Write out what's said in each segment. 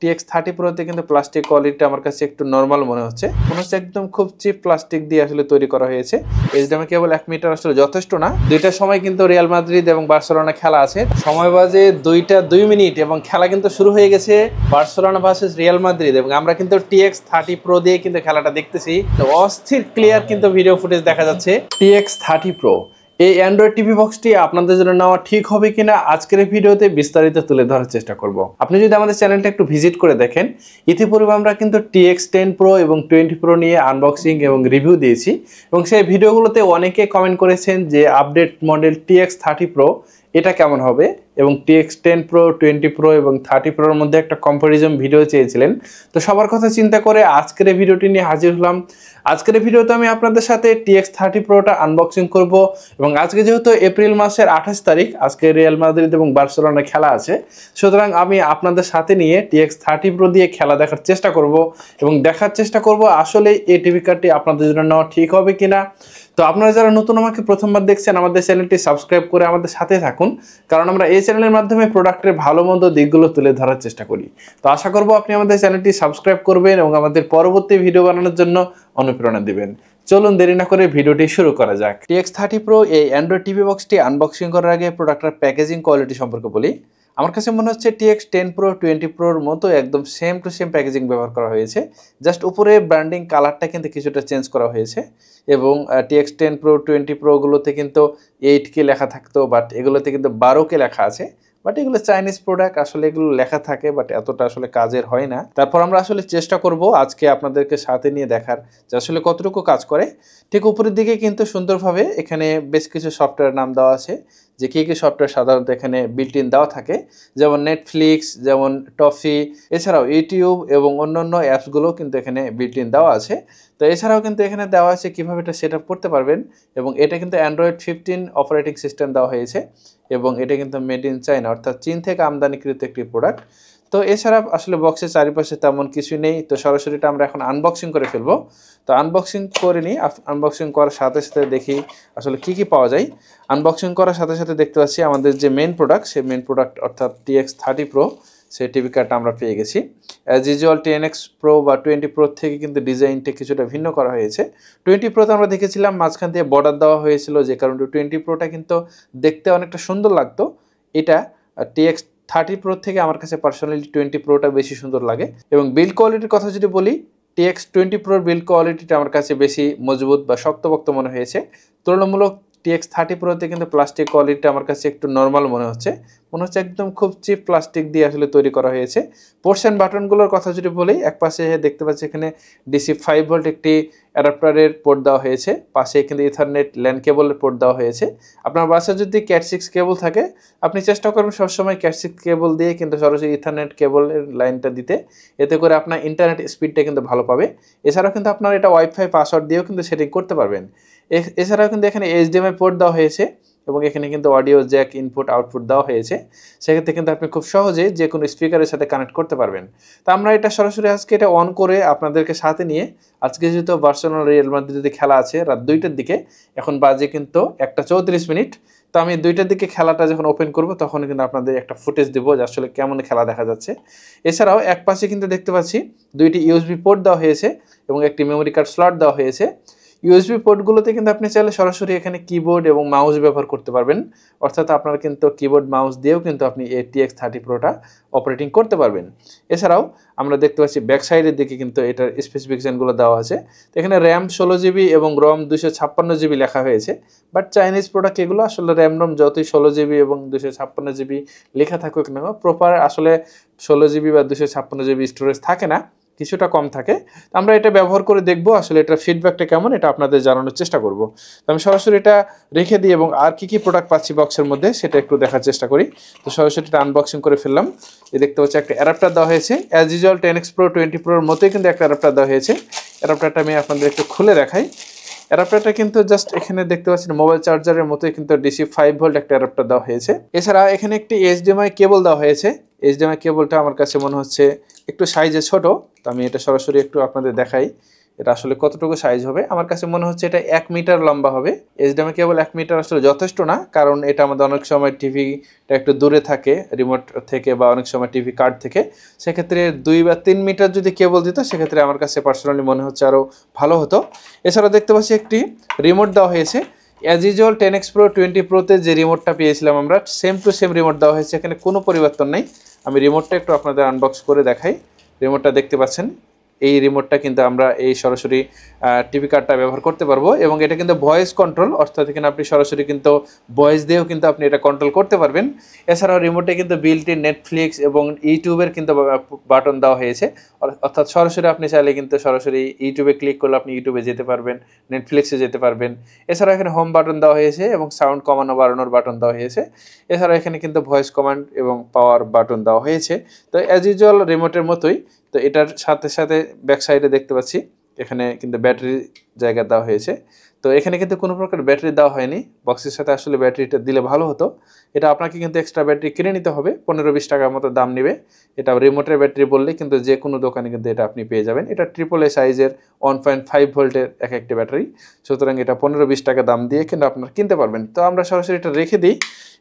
TX30 Proতে কিন্তু plastic quality আমার কাছে একটু নরমাল মনে হচ্ছে একদম খুব চিপ প্লাস্টিক দিয়ে আসলে তৈরি করা হয়েছে। এইচডিএমআই কেবল 1 মিটার আসলে যথেষ্ট না। দুইটার সময় কিন্তু রিয়াল মাদ্রিদ এবং বার্সেলোনা খেলা আছে, সময় বাজে 2টা 2 মিনিট এবং খেলা কিন্তু শুরু হয়ে গেছে বার্সেলোনা ভার্সেস রিয়াল মাদ্রিদ এবং আমরা কিন্তু TX30 Pro দিয়ে কিন্তু খেলাটা দেখতেছি। তো অস্থির ক্লিয়ার কিন্তু ভিডিও ফুটেজ দেখা যাচ্ছে। TX30 Pro এই অ্যান্ড্রয়েড টিভি বক্সটি আপনাদের জন্য নেওয়া ঠিক হবে কিনা আজকের এই ভিডিওতে বিস্তারিত তুলে ধরার চেষ্টা করব। আপনি যদি আমাদের চ্যানেলটা একটু ভিজিট করে দেখেন, ইতিপূর্বে আমরা কিন্তু TX10 Pro এবং 20 Pro নিয়ে আনবক্সিং এবং রিভিউ দিয়েছি এবং সেই ভিডিওগুলোতে অনেকে কমেন্ট করেছেন যে আপডেট মডেল TX30 Pro এটা কেমন হবে এবং TX10 Pro, 20 Pro এবং 30 Proর মধ্যে একটা কম্পারিজন ভিডিও চেয়েছিলেন। তো সবার কথা চিন্তা করে আজকের এই ভিডিওটি নিয়ে হাজির হলাম। আজকের এই ভিডিওতে আমি আপনাদের সাথে TX30 Proটা আনবক্সিং করব এবং আজকে যেহেতু এপ্রিল মাসের 28 তারিখ, আজকে রিয়াল মাদ্রিদ এবং বার্সেলোনা খেলা আছে, সুতরাং আমি আপনাদের সাথে নিয়ে TX30 Pro দিয়ে খেলা দেখার চেষ্টা করব এবং দেখার চেষ্টা করব আসলে এই টিভি কার্ডটি আপনাদের জন্য নেওয়া ঠিক হবে কিনা। তো আপনারা যারা নতুন আমাকে প্রথমবার দেখছেন, আমাদের চ্যানেলটি সাবস্ক্রাইব করে আমাদের সাথে থাকুন, কারণ আমরা এই চ্যানেলের মাধ্যমে প্রোডাক্টের ভালো মন্দ দিকগুলো তুলে ধরার চেষ্টা করি। তো আশা করব আপনি আমাদের চ্যানেলটি সাবস্ক্রাইব করবেন এবং আমাদের পরবর্তী ভিডিও বানানোর জন্য অনুপ্রেরণা দিবেন। চলুন দেরি না করে ভিডিওটি শুরু করা যাক। TX30 Pro এই অ্যান্ড্রয়েড টিভি বক্সটি আনবক্সিং করার আগে প্রোডাক্টের প্যাকেজিং কোয়ালিটি সম্পর্কে বলি। আমার কাছে মনে হচ্ছে TX10 Pro, 20 Proর মতো একদম সেম টু সেম প্যাকেজিং ব্যবহার করা হয়েছে, জাস্ট উপরে ব্র্যান্ডিং কালারটা কিন্তু কিছুটা চেঞ্জ করা হয়েছে এবং TX10 Pro, 20 Pro গুলোতে কিন্তু 8K লেখা থাকতো, বাট এগুলোতে কিন্তু 12K লেখা আছে। বাট এগুলো চাইনিজ প্রোডাক্ট, আসলে এগুলো লেখা থাকে বাট এতটা আসলে কাজের হয় না। তারপর আমরা আসলে চেষ্টা করব আজকে আপনাদেরকে সাথে নিয়ে দেখার যে আসলে কতটুকু কাজ করে। ঠিক উপরের দিকে কিন্তু সুন্দরভাবে এখানে বেশ কিছু সফটওয়্যার নাম দেওয়া আছে, যে কী কী সফটওয়্যার সাধারণত এখানে বিল্ট ইন দেওয়া থাকে, যেমন নেটফ্লিক্স, যেমন টফি, এছাড়াও ইউটিউব এবং অন্যান্য অ্যাপসগুলো কিন্তু এখানে বিল্ট ইন দেওয়া আছে। তো এছাড়াও কিন্তু এখানে দেওয়া আছে কীভাবে এটা সেট আপ করতে পারবেন এবং এটা কিন্তু অ্যান্ড্রয়েড 15 অপারেটিং সিস্টেম দেওয়া হয়েছে এবং এটা কিন্তু মেড ইন চায়না, অর্থাৎ চীন থেকে আমদানিকৃত একটি প্রোডাক্ট। তো এছাড়া আসলে বক্সের চারিপাশে তেমন কিছুই নেই। তো সরাসরি এটা আমরা এখন আনবক্সিং করে ফেলবো। তো আনবক্সিং করে নিই, আনবক্সিং করার সাথে সাথে দেখি আসলে কি কি পাওয়া যায়। আনবক্সিং করার সাথে সাথে দেখতে পাচ্ছি আমাদের যে মেন প্রোডাক্ট, সেই মেন প্রোডাক্ট অর্থাৎ TX30 Pro, সেই টিভি কার্ডটা আমরা পেয়ে গেছি। অ্যাজ ইউজুয়াল 10X Pro বা 20 Pro থেকে কিন্তু ডিজাইনটা কিছুটা ভিন্ন করা হয়েছে। 20 Proতে আমরা দেখেছিলাম মাঝখান দিয়ে বর্ডার দেওয়া হয়েছিল, যে কারণে 20 Proটা কিন্তু দেখতে অনেকটা সুন্দর লাগতো। এটা TX30 Pro থেকে আমার কাছে পার্সোনালি 20 Proটা বেশি সুন্দর লাগে। এবং বিল্ড কোয়ালিটির কথা যদি বলি, TX20 Proর বিল্ড কোয়ালিটিটা আমার কাছে বেশি মজবুত বা শক্তপোক্ত মনে হয়েছে। তুলনামূলক TX30 Proতে কিন্তু প্লাস্টিক কোয়ালিটিটা আমার কাছে একটু নর্মাল মনে হচ্ছে একদম খুব চিপ প্লাস্টিক দিয়ে আসলে তৈরি করা হয়েছে। পোর্টস অ্যান্ড বাটনগুলোর কথা যদি বলি, এক পাশে দেখতে পাচ্ছি এখানে DC 5 ভোল্ট একটি অ্যাডাপ্টারের পোর্ট দেওয়া হয়েছে, পাশে কিন্তু ইথারনেট ল্যান কেবলের পোর্ট দেওয়া হয়েছে। আপনার বাসায় যদি Cat6 কেবল থাকে, আপনি চেষ্টা করবেন সবসময় Cat6 কেবল দিয়ে কিন্তু সরাসরি ইথারনেট কেবলের লাইনটা দিতে, এতে করে আপনার ইন্টারনেট স্পিডটা কিন্তু ভালো পাবে। এছাড়াও কিন্তু আপনার এটা ওয়াইফাই পাসওয়ার্ড দিয়েও কিন্তু সেটিং করতে পারবেন। এছাড়াও কিন্তু এখানে HDMI পোর্ট দেওয়া হয়েছে এবং এখানে কিন্তু অডিও জ্যাক ইনপুট আউটপুট দেওয়া হয়েছে। সেক্ষেত্রে কিন্তু আপনি খুব সহজে যে কোনো স্পিকারের সাথে কানেক্ট করতে পারবেন। তো আমরা এটা সরাসরি আজকে এটা অন করে আপনাদেরকে সাথে নিয়ে, আজকে যেহেতু বার্সেলোনা রিয়াল মাদ্রিদের খেলা আছে রাত 2টার দিকে, এখন বাজে কিন্তু 1:34 মিনিট। তো আমি 2টার দিকে খেলাটা যখন ওপেন করব তখন কিন্তু আপনাদের একটা ফুটেজ দেবো যে আসলে কেমন খেলা দেখা যাচ্ছে। এছাড়াও এক পাশে কিন্তু দেখতে পাচ্ছি 2টি USB পোর্ট দেওয়া হয়েছে এবং একটি মেমোরি কার্ড স্লট দেওয়া হয়েছে। USB পোর্টগুলোতে কিন্তু আপনি চাইলে সরাসরি এখানে কিবোর্ড এবং মাউস ব্যবহার করতে পারবেন, অর্থাৎ আপনার কিন্তু কিবোর্ড মাউস দিয়েও কিন্তু আপনি এই TX30 Proটা অপারেটিং করতে পারবেন। এছাড়াও আমরা দেখতে পাচ্ছি ব্যাক সাইডের দিকে কিন্তু এটার স্পেসিফিকেশনগুলো দেওয়া আছে। এখানে র্যাম 16GB এবং ROM 256GB লেখা হয়েছে, বাট চাইনিজ প্রোডাক্ট এগুলো আসলে র্যাম রোম যতই 16GB এবং 256GB লেখা থাকুক না, প্রপার আসলে 16GB বা 256GB স্টোরেজ থাকে না, কিছুটা কম থাকে। আমরা এটা ব্যবহার করে দেখব আসলে এটার ফিডব্যাকটা কেমন, এটা আপনাদের জানানোর চেষ্টা করব। তো আমি সরাসরি এটা রেখে দিই এবং আর কি প্রোডাক্ট পাচ্ছি বক্সের মধ্যে সেটা একটু দেখার চেষ্টা করি। তো সরাসরি এটা আনবক্সিং করে ফেললাম। এই দেখতে পাচ্ছি একটা অ্যাডাপ্টার দেওয়া হয়েছে, অ্যাজ ইউজুয়াল 10X Pro, 20 Proর মতোই কিন্তু একটা অ্যাডাপ্টার দেওয়া হয়েছে। অ্যাডাপ্টারটা আমি আপনাদের একটু খুলে দেখাই। অ্যাডাপ্টারটা কিন্তু জাস্ট এখানে দেখতে পাচ্ছেন মোবাইল চার্জারের মতোই কিন্তু DC 5 ভোল্ট একটা অ্যাডাপ্টার দেওয়া হয়েছে। এছাড়া এখানে একটি HDMI কেবল দেওয়া হয়েছে। HDMI কেবলটা আমার কাছে মনে হচ্ছে একটু সাইজে ছোট, তো আমি এটা সরাসরি একটু আপনাদের দেখাই। এটা আসলে কতটুকু সাইজ হবে। আমার কাছে মনে হচ্ছে এটা 1 মিটার লম্বা হবে। এইচডিএমআই কেবল 1 মিটার আসলে যথেষ্ট না, কারণ এটা আমাদের অনেক সময় টিভিটা একটু দূরে থাকে রিমোট থেকে বা অনেক সময় টিভি কার্ড থেকে, সেক্ষেত্রে 2 বা 3 মিটার যদি কেবল দিত সেক্ষেত্রে আমার কাছে পার্সোনালি মনে হচ্ছে আরও ভালো হতো। এছাড়াও দেখতে পাচ্ছি একটি রিমোট দেওয়া হয়েছে। অ্যাজ ইউজুয়াল 10X Pro 20 Proতে যে রিমোটটা পেয়েছিলাম আমরা, সেম টু সেম রিমোট দেওয়া হয়েছে, এখানে কোনো পরিবর্তন নেই। আমি রিমোটটা একটু আপনাদের আনবক্স করে দেখাই। রিমোটটা দেখতে পাচ্ছেন, এই রিমোটটা কিন্তু আমরা এই সরাসরি টিভি কার্ডটা ব্যবহার করতে পারবো, এবং এটা কিন্তু ভয়েস কন্ট্রোল, অর্থাৎ এখানে আপনি সরাসরি কিন্তু ভয়েস দিয়েও কিন্তু আপনি এটা কন্ট্রোল করতে পারবেন। এছাড়াও রিমোটে কিন্তু বিল্ট ইন নেটফ্লিক্স এবং ইউটিউবের কিন্তু বাটন দেওয়া হয়েছে, অর্থাৎ সরাসরি আপনি চাইলে কিন্তু সরাসরি ইউটিউবে ক্লিক করলে আপনি ইউটিউবে যেতে পারবেন, নেটফ্লিক্সে যেতে পারবেন। এছাড়াও এখানে হোম বাটন দেওয়া হয়েছে এবং সাউন্ড কমানো বাড়ানোর বাটন দেওয়া হয়েছে। এছাড়াও এখানে কিন্তু ভয়েস কমান্ড এবং পাওয়ার বাটন দেওয়া হয়েছে। তো অ্যাজ ইউজুয়াল রিমোটের মতোই, তো এটার সাথে সাথে ব্যাক সাইডে দেখতে পাচ্ছি এখানে কিন্তু ব্যাটারি জায়গা দেওয়া হয়েছে। তো এখানে কিন্তু কোনো প্রকার ব্যাটারি দেওয়া হয়নি, বক্সের সাথে আসলে ব্যাটারিটা দিলে ভালো হতো। এটা আপনাকে কিন্তু এক্সট্রা ব্যাটারি কিনে নিতে হবে, 15-20 টাকার মতো দাম নেবে। এটা রিমোটের ব্যাটারি বললে কিন্তু যে কোনো দোকানে কিন্তু এটা আপনি পেয়ে যাবেন। এটা AAA সাইজের 1.5 ভোল্টের একটি ব্যাটারি, সুতরাং এটা 15-20 টাকা দাম দিয়ে কিন্তু আপনারা কিনতে পারবেন। তো আমরা সরাসরি এটা রেখে দিই,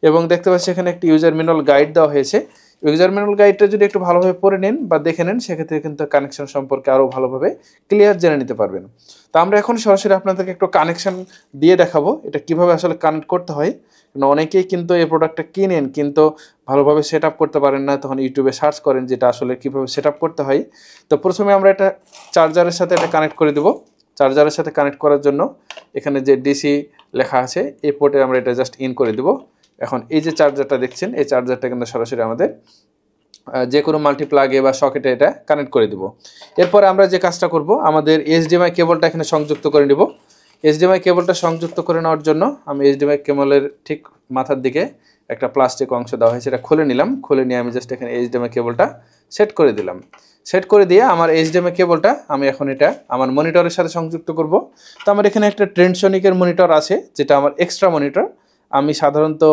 এবং দেখতে পাচ্ছি এখানে একটি ইউজার ম্যানুয়াল গাইড দেওয়া হয়েছে। ইউজার ম্যানুয়াল গাইডটা যদি একটু ভালোভাবে পড়ে নেন বা দেখে নেন, সেক্ষেত্রে কিন্তু কানেকশন সম্পর্কে আরও ভালোভাবে ক্লিয়ার জেনে নিতে পারবেন। তো আমরা এখন সরাসরি আপনাদেরকে একটু কানেকশন দিয়ে দেখাবো এটা কিভাবে আসলে কানেক্ট করতে হয়। কারণ অনেকেই কিন্তু এই প্রোডাক্টটা কিনেন কিন্তু ভালোভাবে সেট আপ করতে পারেন না, তখন ইউটিউবে সার্চ করেন যেটা আসলে কীভাবে সেট আপ করতে হয়। তো প্রথমে আমরা এটা চার্জারের সাথে এটা কানেক্ট করে দেবো। চার্জারের সাথে কানেক্ট করার জন্য এখানে যে ডিসি লেখা আছে এই পোর্টে আমরা এটা জাস্ট ইন করে দেবো। এখন এই যে চার্জারটা দেখছেন, এই চার্জারটা কিন্তু সরাসরি আমাদের যে কোনো মাল্টিপ্লাগে বা সকেটে এটা কানেক্ট করে দেব। এরপরে আমরা যে কাজটা করব, আমাদের এইচডিএমআই কেবলটা এখানে সংযুক্ত করে নেব। এইচডিএমআই কেবলটা সংযুক্ত করে নেওয়ার জন্য আমি এইচডিএমআই কেবলের ঠিক মাথার দিকে একটা প্লাস্টিক অংশ দেওয়া হয়েছে, এটা খুলে নিলাম। খুলে নিয়ে আমি জাস্ট এখানে এইচডিএমআই কেবলটা সেট করে দিলাম। সেট করে দিয়ে আমার এইচডিএমআই কেবলটা আমি এখন এটা আমার মনিটরের সাথে সংযুক্ত করব। তো আমার এখানে একটা ট্রেন্ডসনিকের মনিটর আছে, যেটা আমার এক্সট্রা মনিটর। আমি সাধারণত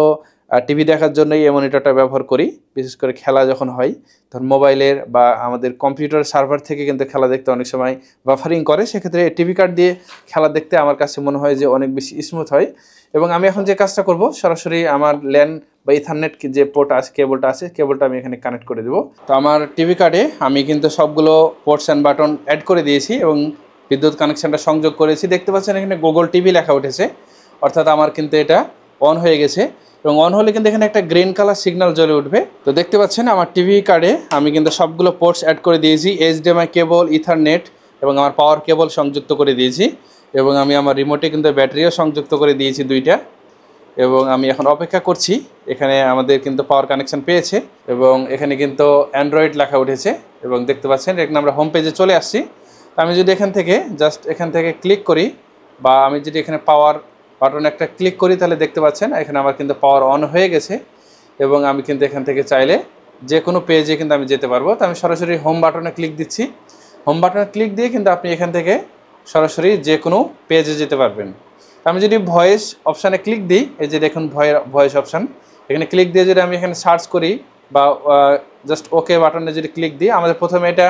টিভি দেখার জন্যই এই মনিটরটা ব্যবহার করি, বিশেষ করে খেলা যখন হয়, তখন মোবাইলের বা আমাদের কম্পিউটার সার্ভার থেকে কিন্তু খেলা দেখতে অনেক সময় বাফারিং করে, সেক্ষেত্রে টিভি কার্ড দিয়ে খেলা দেখতে আমার কাছে মনে হয় যে অনেক বেশি স্মুথ হয়। এবং আমি এখন যে কাজটা করব, সরাসরি আমার ল্যান বা ইথারনেট যে পোর্ট আছে, কেবলটা আছে, কেবলটা আমি এখানে কানেক্ট করে দেবো। তো আমার টিভি কার্ডে আমি কিন্তু সবগুলো পোর্টস অ্যান্ড বাটন অ্যাড করে দিয়েছি এবং বিদ্যুৎ কানেকশানটা সংযোগ করেছি। দেখতে পাচ্ছেন এখানে গুগল টিভি লেখা উঠেছে, অর্থাৎ আমার কিন্তু এটা অন হয়ে গেছে। এবং অন হলে কিন্তু এখানে একটা গ্রিন কালার সিগন্যাল জ্বলে উঠবে। তো দেখতে পাচ্ছেন আমার টিভি কার্ডে আমি কিন্তু সবগুলো পোর্টস অ্যাড করে দিয়েছি, এইচডিএমআই কেবল, ইথারনেট এবং আমার পাওয়ার কেবল সংযুক্ত করে দিয়েছি। এবং আমি আমার রিমোটে কিন্তু ব্যাটারিও সংযুক্ত করে দিয়েছি 2টা। এবং আমি এখন অপেক্ষা করছি, এখানে আমাদের কিন্তু পাওয়ার কানেকশন পেয়েছে এবং এখানে কিন্তু অ্যান্ড্রয়েড লেখা উঠেছে। এবং দেখতে পাচ্ছেন এখানে আমরা হোম পেজে চলে আসছি। আমি যদি এখান থেকে জাস্ট এখান থেকে ক্লিক করি, বা আমি যদি এখানে পাওয়ার বাটন একটা ক্লিক করি, তাহলে দেখতে পাচ্ছেন এখানে আমার কিন্তু পাওয়ার অন হয়ে গেছে। এবং আমি কিন্তু এখান থেকে চাইলে যে কোনো পেজে কিন্তু আমি যেতে পারবো। তো আমি সরাসরি হোম বাটনে ক্লিক দিচ্ছি। হোম বাটনে ক্লিক দিয়ে কিন্তু আপনি এখান থেকে সরাসরি যে কোনো পেজে যেতে পারবেন। আমি যদি ভয়েস অপশানে ক্লিক দিই, এই যে দেখুন ভয়েস অপশান, এখানে ক্লিক দিয়ে যদি আমি এখানে সার্চ করি বা জাস্ট ওকে বাটনে যদি ক্লিক দিই, আমাদের প্রথমে এটা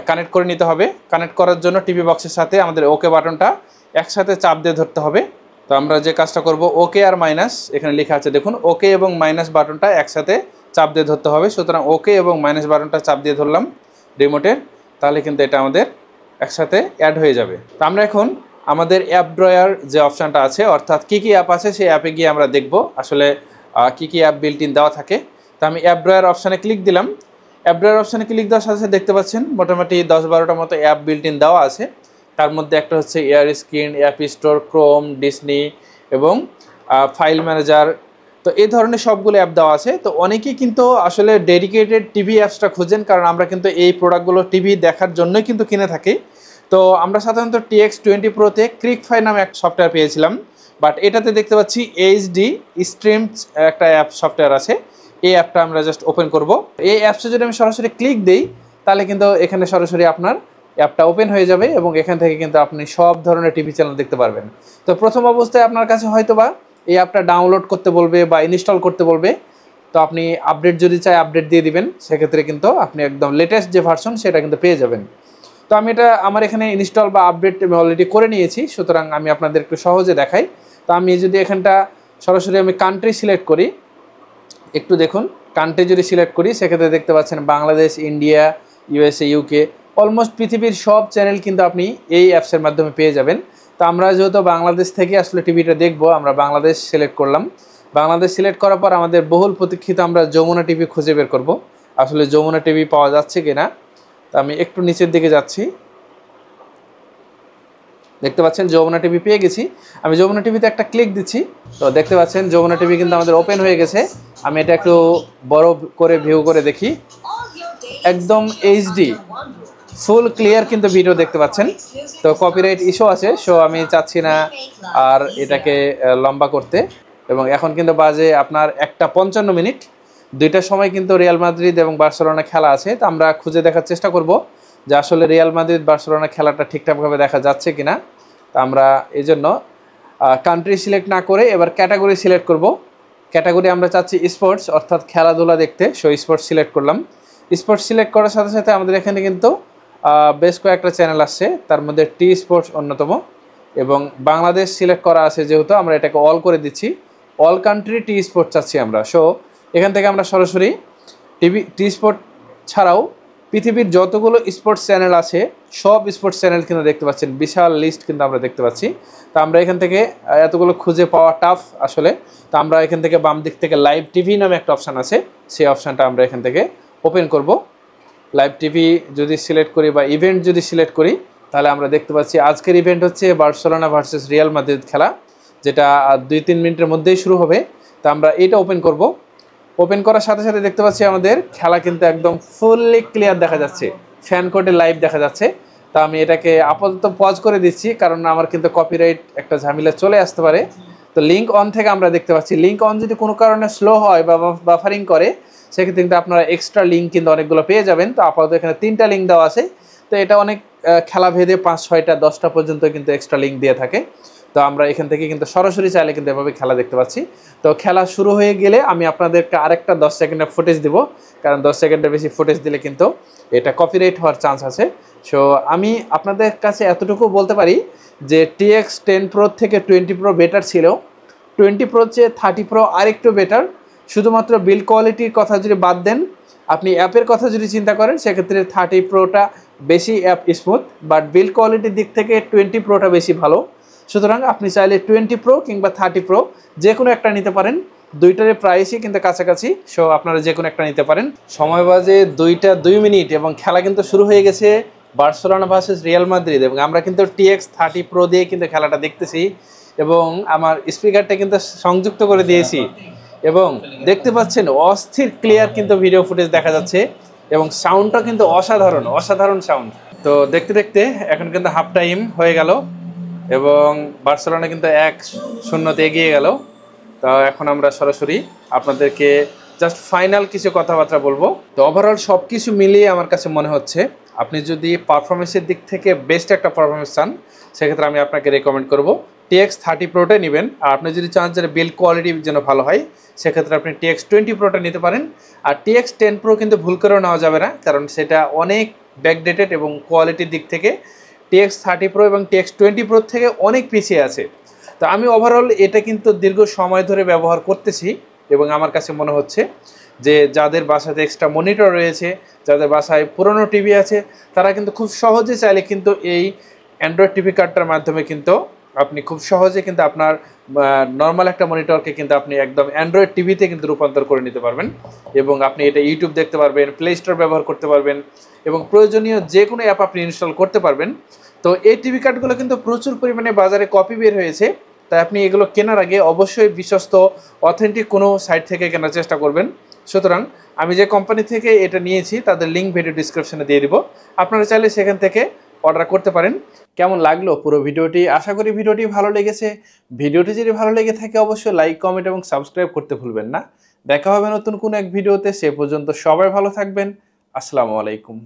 কানেক্ট করে নিতে হবে। কানেক্ট করার জন্য টিভি বক্সের সাথে আমাদের ওকে বাটনটা একসাথে চাপ দিয়ে ধরতে হবে। তো আমরা যে কাজটা করব, ওকে আর মাইনাস এখানে লেখা আছে দেখুন, ওকে এবং মাইনাস বাটনটা একসাথে চাপ দিয়ে ধরতে হবে। সুতরাং ওকে এবং মাইনাস বাটনটা চাপ দিয়ে ধরলাম রিমোটের, তাহলে কিন্তু এটা আমাদের একসাথে অ্যাড হয়ে যাবে। তো আমরা এখন আমাদের অ্যাপ ড্রয়ার যে অপশানটা আছে, অর্থাৎ কী কী অ্যাপ আছে সেই অ্যাপে গিয়ে আমরা দেখব আসলে কী কী অ্যাপ বিল্ট ইন দেওয়া থাকে। তো আমি অ্যাপ ড্রয়ার অপশানে ক্লিক দিলাম। অ্যাপ ড্রয়ার অপশানে ক্লিক দেওয়ার সাথে সাথে দেখতে পাচ্ছেন মোটামুটি 10-12টা মতো অ্যাপ বিল্ট ইন দেওয়া আছে। তার মধ্যে একটা হচ্ছে air screen, app store, Chrome, Disney এবং ফাইল ম্যানেজার। তো এই ধরনের সবগুলো অ্যাপ দেওয়া আছে। তো অনেকেই কিন্তু আসলে ডেডিকেটেড টিভি অ্যাপসটা খুঁজেন, কারণ আমরা কিন্তু এই প্রোডাক্টগুলো টিভি দেখার জন্যই কিন্তু কিনে থাকি। তো আমরা সাধারণত TX20 Proতে ক্রিকফাই নামে একটা সফটওয়্যার পেয়েছিলাম, বাট এটাতে দেখতে পাচ্ছি এইচডি স্ট্রিম একটা অ্যাপ সফটওয়্যার আছে। এই অ্যাপটা আমরা জাস্ট ওপেন করব। এই অ্যাপসে যদি আমি সরাসরি ক্লিক দিই, তাহলে কিন্তু এখানে সরাসরি আপনার অ্যাপটা ওপেন হয়ে যাবে এবং এখান থেকে কিন্তু আপনি সব ধরনের টিভি চ্যানেল দেখতে পারবেন। তো প্রথম অবস্থায় আপনার কাছে হয়তোবা এই অ্যাপটা ডাউনলোড করতে বলবে বা ইনস্টল করতে বলবে। তো আপনি আপডেট যদি চাই আপডেট দিয়ে দিবেন, সেক্ষেত্রে কিন্তু আপনি একদম লেটেস্ট যে ভার্সন সেটা কিন্তু পেয়ে যাবেন। তো তো আমি এটা আমার এখানে ইনস্টল বা আপডেট আমি অলরেডি করে নিয়েছি, সুতরাং আমি আপনাদের একটু সহজে দেখাই। তো আমি যদি এখানটা সরাসরি আমি কান্ট্রি সিলেক্ট করি, একটু দেখুন কান্ট্রি যদি সিলেক্ট করি সেক্ষেত্রে দেখতে পাচ্ছেন Bangladesh, India, USA, UK, almost পৃথিবীর সব চ্যানেল কিন্তু আপনি এই অ্যাপসের মাধ্যমে পেয়ে যাবেন। তো আমরা যেহেতু বাংলাদেশ থেকে আসলে টিভিটা দেখবো, আমরা বাংলাদেশ সিলেক্ট করলাম। বাংলাদেশ সিলেক্ট করার পর আমাদের বহুল প্রতীক্ষিত আমরা যমুনা টিভি খুঁজে বের করব, আসলে যমুনা টিভি পাওয়া যাচ্ছে কিনা। তো আমি একটু নিচের দিকে যাচ্ছি, দেখতে পাচ্ছেন যমুনা টিভি পেয়ে গেছি। আমি যমুনা টিভিতে একটা ক্লিক দিচ্ছি, তো দেখতে পাচ্ছেন যমুনা টিভি কিন্তু আমাদের ওপেন হয়ে গেছে। আমি এটা একটু বড় করে ভিউ করে দেখি, একদম এইচডি ফুল ক্লিয়ার কিন্তু ভিডিও দেখতে পাচ্ছেন। তো কপিরাইট ইস্যু আছে, সো আমি চাচ্ছি না আর এটাকে লম্বা করতে। এবং এখন কিন্তু বাজে আপনার 1:55, 2টার সময় কিন্তু রিয়াল মাদ্রিদ এবং বার্সেলোনা খেলা আছে। তো আমরা খুঁজে দেখার চেষ্টা করব যে আসলে রিয়াল মাদ্রিদ বার্সেলোনা খেলাটা ঠিকঠাকভাবে দেখা যাচ্ছে কিনা। তো আমরা এই জন্য কান্ট্রি সিলেক্ট না করে এবার ক্যাটাগরি সিলেক্ট করব। ক্যাটাগরি আমরা চাচ্ছি স্পোর্টস, অর্থাৎ খেলাধুলা দেখতে, সো স্পোর্টস সিলেক্ট করলাম। স্পোর্টস সিলেক্ট করার সাথে সাথে আমাদের এখানে কিন্তু বেশ কয়েকটা চ্যানেল আসছে, তার মধ্যে টি স্পোর্টস অন্যতম। এবং বাংলাদেশ সিলেক্ট করা আছে যেহেতু, আমরা এটাকে অল করে দিচ্ছি, অল কান্ট্রি টি স্পোর্টস চাচ্ছি আমরা। সো এখান থেকে আমরা সরাসরি টি স্পোর্ট ছাড়াও পৃথিবীর যতগুলো স্পোর্টস চ্যানেল আছে সব স্পোর্টস চ্যানেল কিন্তু দেখতে পাচ্ছেন, বিশাল লিস্ট কিন্তু আমরা দেখতে পাচ্ছি। তো আমরা এখান থেকে এতগুলো খুঁজে পাওয়া টাফ আসলে। তো আমরা এখান থেকে বাম দিক থেকে লাইভ টিভি নামে একটা অপশান আছে, সেই অপশানটা আমরা এখান থেকে ওপেন করব। লাইভ টিভি যদি সিলেক্ট করি বা ইভেন্ট যদি সিলেক্ট করি, তাহলে আমরা দেখতে পাচ্ছি আজকের ইভেন্ট হচ্ছে বার্সেলোনা ভার্সেস রিয়াল মাদ্রিদ খেলা, যেটা 2-3 মিনিটের মধ্যেই শুরু হবে। তো আমরা এটা ওপেন করব। ওপেন করার সাথে সাথে দেখতে পাচ্ছি আমাদের খেলা কিন্তু একদম ফুললি ক্লিয়ার দেখা যাচ্ছে, ফ্যান কোডে লাইভ দেখা যাচ্ছে। তা আমি এটাকে আপাতত পজ করে দিচ্ছি, কারণ আমার কিন্তু কপিরাইট একটা ঝামেলা চলে আসতে পারে। তো লিঙ্ক অন থেকে আমরা দেখতে পাচ্ছি, লিঙ্ক অন যদি কোনো কারণে স্লো হয় বা বাফারিং করে, সেক্ষেত্রে কিন্তু আপনারা এক্সট্রা লিঙ্ক কিন্তু অনেকগুলো পেয়ে যাবেন। তো আপাতত এখানে 3টা লিঙ্ক দেওয়া আছে। তো এটা অনেক খেলা ভেদে 5, 6টা, 10টা পর্যন্ত কিন্তু এক্সট্রা লিঙ্ক দিয়ে থাকে। তো আমরা এখান থেকে কিন্তু সরাসরি চাইলে কিন্তু এভাবে খেলা দেখতে পাচ্ছি। তো খেলা শুরু হয়ে গেলে আমি আপনাদেরকে আরেকটা 10 সেকেন্ডের ফুটেজ দিব, কারণ 10 সেকেন্ডের বেশি ফুটেজ দিলে কিন্তু এটা কপিরাইট হওয়ার চান্স আছে। সো আমি আপনাদের কাছে এতটুকু বলতে পারি যে TX 10 Pro থেকে 20 Pro বেটার ছিল, 20 Pro চেয়ে 30 Pro আরেকটু বেটার। শুধুমাত্র বিল্ড কোয়ালিটির কথা যদি বাদ দেন, আপনি অ্যাপের কথা যদি চিন্তা করেন, সেক্ষেত্রে 30 Proটা বেশি অ্যাপ স্মুথ, বাট বিল্ড কোয়ালিটির দিক থেকে 20 Proটা বেশি ভালো। সুতরাং আপনি চাইলে 20 Pro কিংবা 30 Pro যে কোনো একটা নিতে পারেন, দুইটার প্রাইসই কিন্তু কাছাকাছি। সো আপনারা যে কোনো একটা নিতে পারেন। সময় বাজে 2টা 2 মিনিট এবং খেলা কিন্তু শুরু হয়ে গেছে, বার্সেলোনা ভার্সেস রিয়াল মাদ্রিদ। এবং আমরা কিন্তু TX 30 Pro দিয়ে কিন্তু খেলাটা দেখতেছি, এবং আমার স্পিকারটা কিন্তু সংযুক্ত করে দিয়েছি, এবং দেখতে পাচ্ছেন অস্থির ক্লিয়ার কিন্তু ভিডিও ফুটেজ দেখা যাচ্ছে, এবং সাউন্ডটা কিন্তু অসাধারণ, অসাধারণ সাউন্ড। তো দেখতে দেখতে এখন কিন্তু হাফ টাইম হয়ে গেল এবং বার্সেলোনা কিন্তু 1-0 এগিয়ে গেল। তো এখন আমরা সরাসরি আপনাদেরকে জাস্ট ফাইনাল কিছু কথাবার্তা বলবো। তো ওভারঅল সব কিছু মিলিয়ে আমার কাছে মনে হচ্ছে আপনি যদি পারফরমেন্সের দিক থেকে বেস্ট একটা পারফরমেন্স চান, সেক্ষেত্রে আমি আপনাকে রেকমেন্ড করব TX 30 Proটা নেবেন। আর আপনি যদি চান যে বিল্ড কোয়ালিটি যেন ভালো হয়, সেক্ষেত্রে আপনি TX 20 Proটা নিতে পারেন। আর TX 10 Pro কিন্তু ভুল করেও নেওয়া যাবে না, কারণ সেটা অনেক ব্যাকডেটেড এবং কোয়ালিটির দিক থেকে TX 30 Pro এবং TX 20 Pro থেকে অনেক পিছিয়ে আছে। তো আমি ওভারঅল এটা কিন্তু দীর্ঘ সময় ধরে ব্যবহার করতেছি, এবং আমার কাছে মনে হচ্ছে যে যাদের বাসাতে এক্সট্রা মনিটর রয়েছে, যাদের বাসায় পুরনো টিভি আছে, তারা কিন্তু খুব সহজে চাইলে কিন্তু এই অ্যান্ড্রয়েড টিভি কার্ডটার মাধ্যমে কিন্তু আপনি খুব সহজে কিন্তু আপনার নর্মাল একটা মনিটরকে কিন্তু আপনি একদম অ্যান্ড্রয়েড টিভিতে কিন্তু রূপান্তর করে নিতে পারবেন, এবং আপনি এটা ইউটিউব দেখতে পারবেন, প্লে স্টোর ব্যবহার করতে পারবেন, এবং প্রয়োজনীয় যে কোনো অ্যাপ আপনি ইনস্টল করতে পারবেন। তো এই টিভি কার্ডগুলো কিন্তু প্রচুর পরিমাণে বাজারে কপি বের হয়েছে, তাই আপনি এগুলো কেনার আগে অবশ্যই বিশ্বস্ত অথেন্টিক কোনো সাইট থেকে কেনার চেষ্টা করবেন। সুতরাং আমি যে কোম্পানি থেকে এটা নিয়েছি তাদের লিঙ্ক ভিডিও ডিসক্রিপশনে দিয়ে দিব, আপনারা চাইলে সেখান থেকে অর্ডার করতে পারেন। কেমন লাগলো পুরো ভিডিওটি? আশা করি ভিডিওটি ভালো লেগেছে। ভিডিওটি যদি ভালো লেগে থাকে অবশ্যই লাইক, কমেন্ট এবং সাবস্ক্রাইব করতে ভুলবেন না। দেখা হবে নতুন কোনো এক ভিডিওতে, সে পর্যন্ত সবাই ভালো থাকবেন। আসসালামু আলাইকুম।